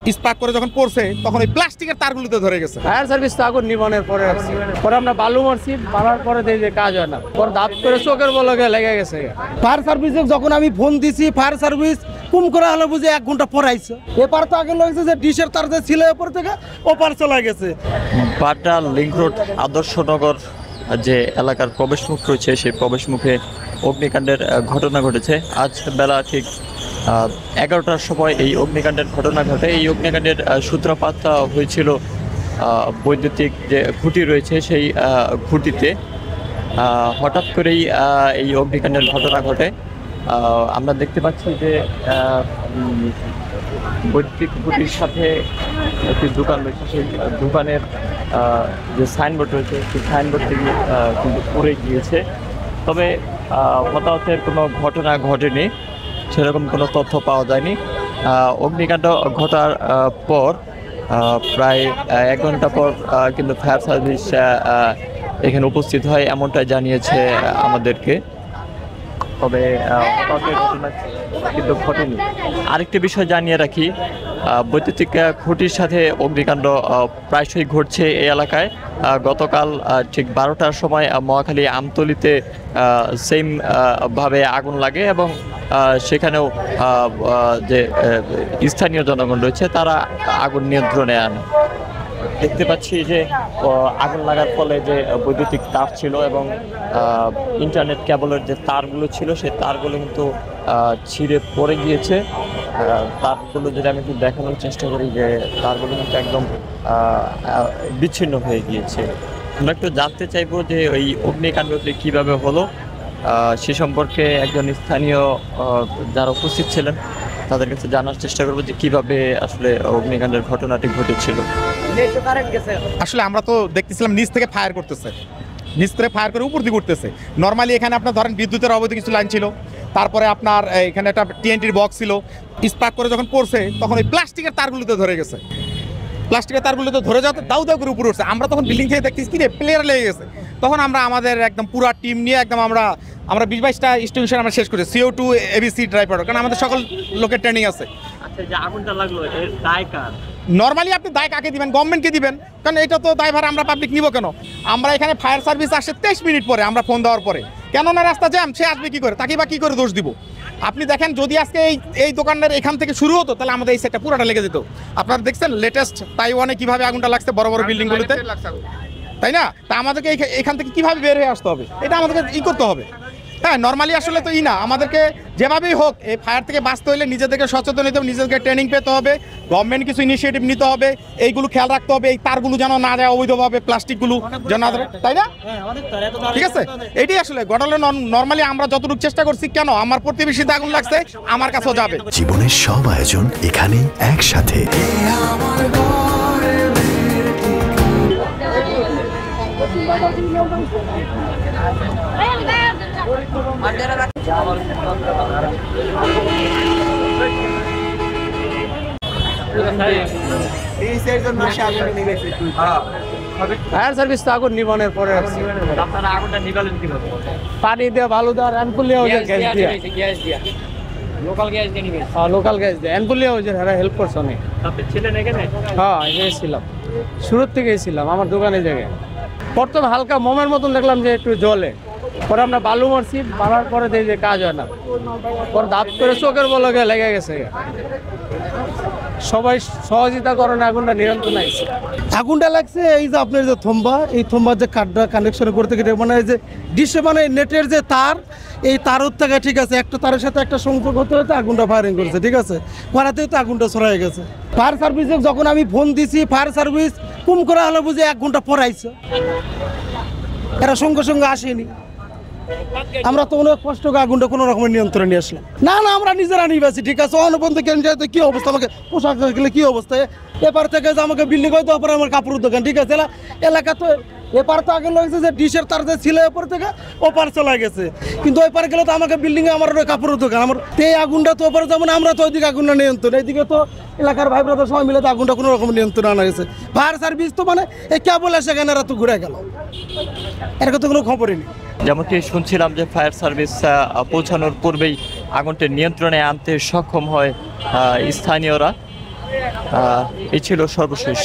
Spark করে যখন পড়ছে তখন ওই প্লাস্টিকের তারগুলোতে ধরে গেছে। ফায়ার সার্ভিস তো আগুন নিবানোর পরে আমরা বালু মারছি, মারার পরে দেখি যে কাজ হয় না, পরে ধাপ করে চোখের বলকে লেগে গেছে। ফায়ার সার্ভিসে যখন আমি ফোন দিছি, ফায়ার সার্ভিস কুম করে হলো বুঝে 1 ঘন্টা পর আইছে। এপার তো আগে লাগছে যে ডিশের তার যে ছিল এরপর থেকে ওপার চলে গেছে। বাড্ডা লিংক রোড আদর্শনগর যে এলাকার প্রবেশমুখ রয়েছে, সেই প্রবেশমুখে অগ্নিকাণ্ডের ঘটনা ঘটেছে। আজ বেলা ঠিক 11টার সময় এই অগ্নিকাণ্ডের ঘটনা ঘটে। এই অগ্নিকাণ্ডের সূত্রপাত হয়েছিল বৈদ্যুতিক যে খুঁটি রয়েছে সেই খুঁটিতে। হঠাৎ করেই এই অগ্নিকাণ্ডের ঘটনা ঘটে। আমরা দেখতে পাচ্ছি যে বৈদ্যুতিক খুঁটির সাথে একটি দোকান রয়েছে, সেই দোকানের যে সাইনবোর্ড রয়েছে সেই সাইনবোর্ডটি কিন্তু পড়ে গিয়েছে। তবে হতাহতের কোনো ঘটনা ঘটেনি, সেরকম কোনো তথ্য পাওয়া যায়নি। অগ্নিকাণ্ড ঘটার পর প্রায় 1 ঘন্টা পর কিন্তু ফায়ার সার্ভিস এখানে উপস্থিত হয়, এমনটাই জানিয়েছে আমাদেরকে। তবে হতাহতের ঘটনা কিন্তু ঘটেনি। আরেকটি বিষয় জানিয়ে রাখি, বৈদ্যুতিক খুঁটির সাথে অগ্নিকাণ্ড প্রায়শই ঘটছে এই এলাকায়। গতকাল ঠিক 12টার সময় মহাখালী আমতলিতে সেম ভাবে আগুন লাগে এবং সেখানেও যে স্থানীয় জনগণ রয়েছে তারা আগুন নিয়ন্ত্রণে আনে। দেখতে পাচ্ছি যে আগুন লাগার ফলে যে বৈদ্যুতিক তার ছিল এবং ইন্টারনেট কেবলের যে তারগুলো ছিল সেই তারগুলো কিন্তু ছিঁড়ে পড়ে গিয়েছে। তারগুলো যদি আমি একটু দেখানোর চেষ্টা করি যে তারগুলো কিন্তু একদম বিচ্ছিন্ন হয়ে গিয়েছে। আমরা একটু জানতে চাইবো যে ওই অগ্নিকাণ্ডটি কীভাবে হলো, সে সম্পর্কে একজন স্থানীয় যারা উপস্থিত ছিলেন তাদের কাছে জানার চেষ্টা করবো যে কিভাবে আসলে অগ্নিকাণ্ডের ঘটনাটি ঘটেছিল। আসলে আমরা তো দেখতেছিলাম নিচ থেকে ফায়ার করতেছে, নিচ থেকে ফায়ার করে উপর দিকে উঠতেছে। নর্মালি এখানে আপনার ধরেন বিদ্যুতের অবৈধ কিছু লাইন ছিল, তারপরে আপনার এখানে একটা TNT বক্স ছিল। স্পার্ক করে যখন পড়ছে তখন ওই প্লাস্টিকের তারগুলোতে ধরে গেছে। প্লাস্টিকের তারগুলোতে ধরে যাওয়াতে দাউ দাউ করে উপরে উঠছে। আমরা তখন বিল্ডিং থেকে দেখতেছি কি রে প্লেয়ার লেগে গেছে। তখন আমরা আমাদের একদম পুরো টিম নিয়ে একদম আমরা 20-22টা স্টেশন আমরা শেষ করি, CO2 ABC ড্রাইভার, কারণ আমাদের সকল লোকের ট্রেনিং আছে। আচ্ছা, যে আগুনটা লাগলো এর দায় কার? নর্মালি আপনি দায় কাকে দিবেন? গভর্নমেন্টকে দিবেন, কারণ এটা তো দায়ভার আমরা পাবলিক নিব কেন? আমরা এখানে ফায়ার সার্ভিস আসে 23 মিনিট পরে আমরা ফোন দেওয়ার পরে, কেননা রাস্তা জ্যাম, সে আসবে কি করে, তাকে বা কী করে দোষ দিব? আপনি দেখেন যদি আজকে এই দোকানের এখান থেকে শুরু হতো তাহলে আমাদের এই সেটটা পুরোটা লেগে যেত। আপনারা দেখছেন লেটেস্ট তাইওয়ানে কীভাবে আগুনটা লাগছে বড় বড় বিল্ডিংগুলোতে, তাই না? তা আমাদেরকে এখান থেকে কীভাবে বের হয়ে আসতে হবে, এটা আমাদেরকে করতে হবে। হ্যাঁ, নর্মালি আসলে তো না, আমাদেরকে যেভাবেই হোক এই ফায়ার থেকে বাঁচতে হলে নিজেদেরকে সচেতন হতে হবে, নিজেদেরকে ট্রেনিং পেতে হবে, গভর্নমেন্ট কিছু ইনিশিয়েটিভ নিতে হবে, এইগুলো খেয়াল রাখতে হবে, এই তারগুলো যেন না যায় অবৈধভাবে, প্লাস্টিকগুলো যেন না, তাই না? ঠিক আছে, এটাই আসলে ঘটনা। নর্মালি আমরা যতটুকু চেষ্টা করছি, কেন আমার প্রতিবেশীতে আগুন লাগছে আমার কাছেও যাবে। জীবনের সব আয়োজন এখানে একসাথে। ফায়ার সার্ভিস তো আগুন নিবানোর পরে আপনারা আগুনটা নিভালেন কিভাবে? পানি দিয়ে বালু দেওয়ার অ্যানপুলিয়া গ্যাস দিয়া, লোকাল গ্যাস দিয়ে নিবেন? লোকাল গ্যাস দিয়ে অ্যানপুলিয়া হেল্প করছে অনেক। আপনি ছিলেন এখানে? হ্যাঁ, এখানে ছিলাম, শুরুর থেকেই ছিলাম আমার দোকানের জায়গায়। প্রথমে হালকা মোমের মতন দেখলাম যে একটু জলে, পরে আমরা বালু মারছি, মারার পরে দেখি যে কাজ হয় না, পরে ধাপ করে চোখের বলকে লেগে গেছে। সবাই সহযোগিতা করেন, আগুনটা নিয়ন্ত্রণ আইছে। আগুনটা লাগছে এই যে আপনার যে থম্বা, এই থম্বার যে কাঠটা কানেকশন করতে গেলে মানে এই যে ডিশে মানে নেটের যে তার, এই তারের থেকে ঠিক আছে একটা তারের সাথে একটা সংযোগ হতে হতে আগুনটা ফায়ারিং করেছে। ঠিক আছে, করাতেই তো আগুনটা ছড়াই গেছে। ফায়ার সার্ভিসে যখন আমি ফোন দিছি, ফায়ার সার্ভিস কুম করে হলো বুঝে 1 ঘন্টা পর আইছে। এরা সঙ্গে সঙ্গে আসেনি। আমরা তো অনেক কষ্ট করে আগুনটা কোনো রকমের নিয়ন্ত্রণে নিয়ে আসলাম। না আমরা নিজেরা নিবাসী, ঠিক আছে, অনবন্ধ কেন যেতে কী অবস্থা, আমাকে পোশাক গেলে কী অবস্থা, এপার থেকে যে আমাকে বিল্ডিং হয়তো অপরে আমার কাপড়ের দোকান, ঠিক আছে, এলাকা তো এপার তো আগে লাগছে যে ডিশের তার যে ছিল এরপর থেকে ওপার চলে গেছে, কিন্তু ওই পার গেলে তো আমাকে বিল্ডিংয়ে আমার কাপড়ের দোকান, আমার এই আগুনটা তো ওপরে যেমন আমরা তো ওইদিকে আগুনটা নিয়ন্ত্রণ, এইদিকে তো এলাকার ভাই ব্রাদার সবাই মিলে তো আগুনটা কোনো রকম নিয়ন্ত্রণ আনা গেছে। ফায়ার সার্ভিস তো মানে এই কেবল সেখানে এরা তো ঘুরে গেল, এরকম তো কোনো খবরই নেই। যেমনটি শুনছিলাম যে ফায়ার সার্ভিস পৌঁছানোর পূর্বেই আগুনটি নিয়ন্ত্রণে আনতে সক্ষম হয় স্থানীয়রা। এই ছিল সর্বশেষ।